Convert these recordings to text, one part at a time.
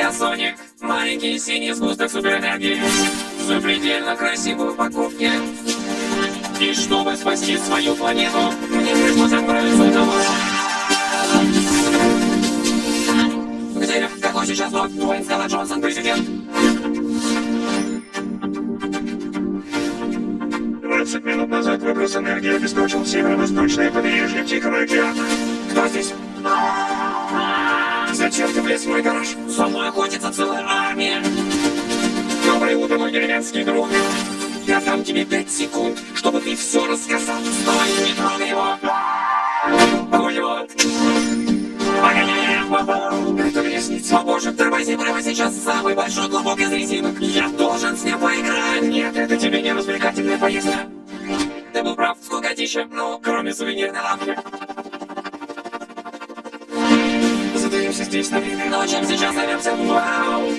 Я Соник, маленький синий сгусток суперэнергии, запредельно красивой упаковке. И чтобы спасти свою планету, мне пришлось отправиться в Давос. Где? Какой сейчас год? Дуэйн Скала Джонсон, президент. 20 минут назад выброс энергии обеспечил северо-восточное побережье Тихого океана. Кто здесь? Зачем ты влез в мой гараж? За мной охотится целая армия. Доброе утро, мой деревенский друг. Я дам тебе 5 секунд, чтобы ты все рассказал. Стой, не трогай его. Вот. Погоняем. Это мне снится. О боже, тормози прямо сейчас. Самый большой клубок из резинок. Я должен с ним поиграть. Нет, это тебе не развлекательная поездка. Ты был прав, скукотища. Ну, кроме сувенирной лавки. Задаемся здесь на время. Но чем сейчас займемся? Вау!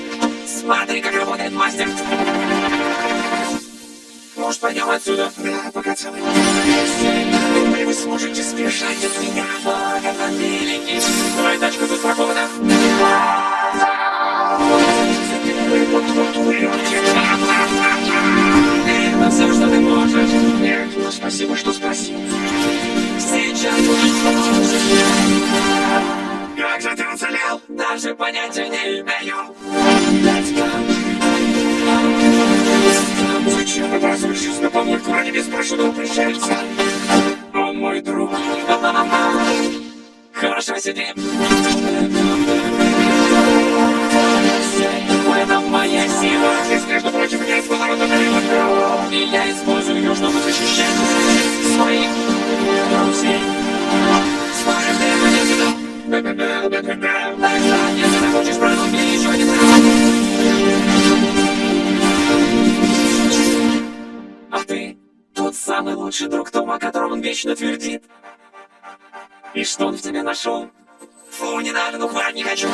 Смотри, как работает мастер. Может, пойдем отсюда? Да, пока целый. Думали, вы сможете сбежать от меня. Вот это миленький. Твоя тачка застрахована. Это все, что ты можешь. Нет, ну спасибо, что спросил. Сейчас будешь. Как же ты уцелел? Даже понятия не имею. Let's go. Зачем выбрасываешь на помойку ради беспрошенного пришельца? Он мой друг. Хорошо сидим. В этом моя сила. Здесь, между прочим, нет водорода налива. И я использую ее, чтобы защищать своих друзей. Смотрим, ты мне сюда. Так что, если захочешь прыгнуть, мне еще один раз. А ты тот самый лучший друг Тома, о котором он вечно твердит. И что он в тебе нашел? Фу, не надо, ну хватит, не хочу.